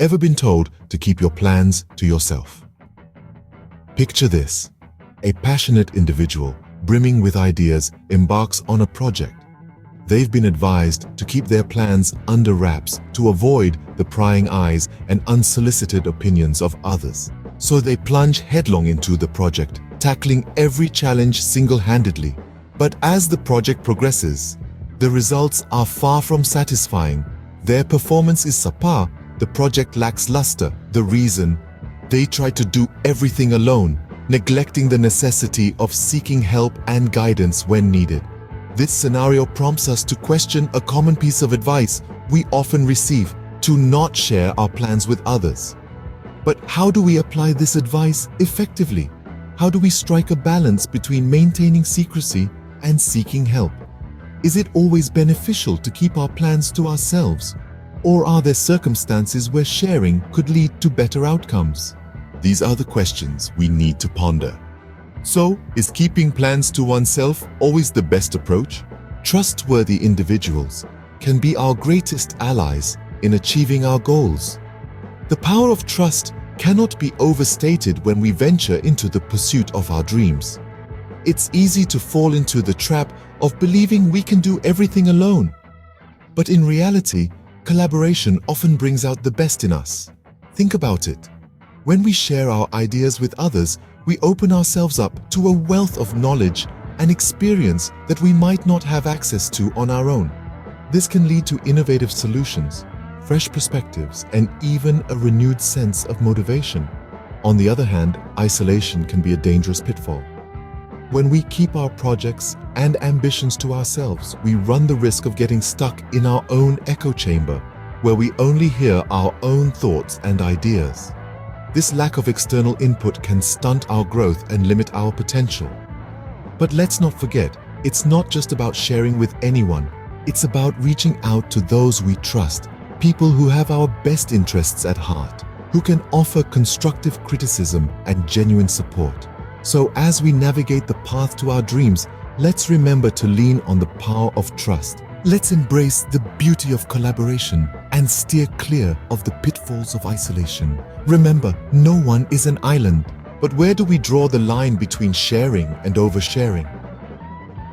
Ever been told to keep your plans to yourself? Picture this. A passionate individual, brimming with ideas, embarks on a project. They've been advised to keep their plans under wraps to avoid the prying eyes and unsolicited opinions of others. So they plunge headlong into the project, tackling every challenge single-handedly. But as the project progresses, the results are far from satisfying. Their performance is subpar, the project lacks luster. The reason? They try to do everything alone, neglecting the necessity of seeking help and guidance when needed. This scenario prompts us to question a common piece of advice we often receive: to not share our plans with others. But how do we apply this advice effectively? How do we strike a balance between maintaining secrecy and seeking help? Is it always beneficial to keep our plans to ourselves? Or are there circumstances where sharing could lead to better outcomes? These are the questions we need to ponder. So, is keeping plans to oneself always the best approach? Trustworthy individuals can be our greatest allies in achieving our goals. The power of trust cannot be overstated when we venture into the pursuit of our dreams. It's easy to fall into the trap of believing we can do everything alone. But in reality, collaboration often brings out the best in us. Think about it. When we share our ideas with others, we open ourselves up to a wealth of knowledge and experience that we might not have access to on our own. This can lead to innovative solutions, fresh perspectives, and even a renewed sense of motivation. On the other hand, isolation can be a dangerous pitfall. When we keep our projects and ambitions to ourselves, we run the risk of getting stuck in our own echo chamber, where we only hear our own thoughts and ideas. This lack of external input can stunt our growth and limit our potential. But let's not forget, it's not just about sharing with anyone. It's about reaching out to those we trust, people who have our best interests at heart, who can offer constructive criticism and genuine support. So as we navigate the path to our dreams, let's remember to lean on the power of trust. Let's embrace the beauty of collaboration and steer clear of the pitfalls of isolation. Remember, no one is an island. But where do we draw the line between sharing and oversharing?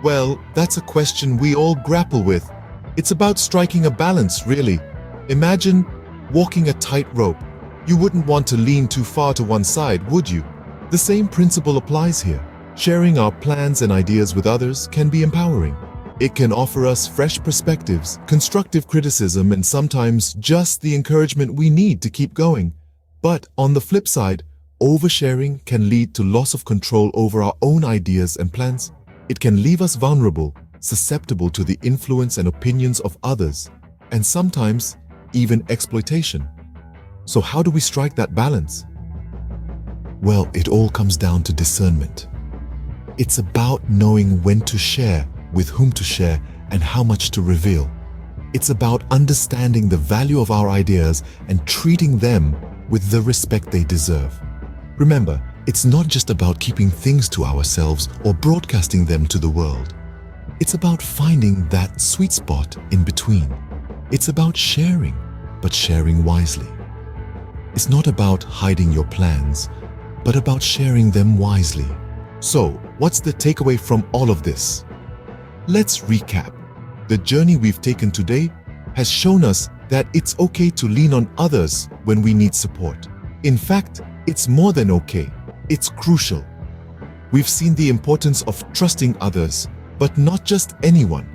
Well, that's a question we all grapple with. It's about striking a balance, really. Imagine walking a tightrope. You wouldn't want to lean too far to one side, would you? The same principle applies here. Sharing our plans and ideas with others can be empowering. It can offer us fresh perspectives, constructive criticism, and sometimes just the encouragement we need to keep going. But on the flip side, oversharing can lead to loss of control over our own ideas and plans. It can leave us vulnerable, susceptible to the influence and opinions of others, and sometimes even exploitation. So how do we strike that balance? Well, it all comes down to discernment. It's about knowing when to share, with whom to share, and how much to reveal. It's about understanding the value of our ideas and treating them with the respect they deserve. Remember, it's not just about keeping things to ourselves or broadcasting them to the world. It's about finding that sweet spot in between. It's about sharing, but sharing wisely. It's not about hiding your plans, but about sharing them wisely. So, what's the takeaway from all of this? Let's recap. The journey we've taken today has shown us that it's okay to lean on others when we need support. In fact, it's more than okay. It's crucial. We've seen the importance of trusting others, but not just anyone.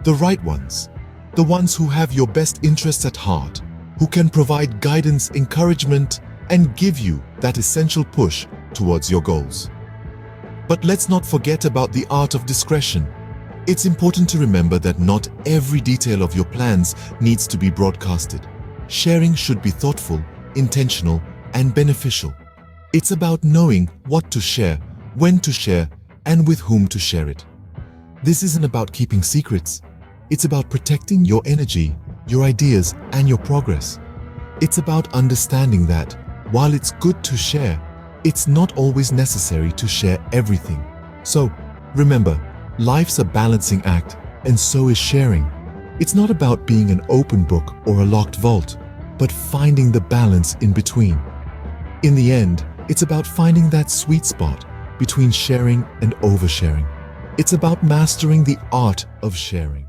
The right ones. The ones who have your best interests at heart, who can provide guidance, encouragement, and give you that essential push towards your goals. But let's not forget about the art of discretion. It's important to remember that not every detail of your plans needs to be broadcasted. Sharing should be thoughtful, intentional, and beneficial. It's about knowing what to share, when to share, and with whom to share it. This isn't about keeping secrets. It's about protecting your energy, your ideas, and your progress. It's about understanding that, while it's good to share, it's not always necessary to share everything. So, remember, life's a balancing act, and so is sharing. It's not about being an open book or a locked vault. but finding the balance in between. In the end, it's about finding that sweet spot between sharing and oversharing. It's about mastering the art of sharing.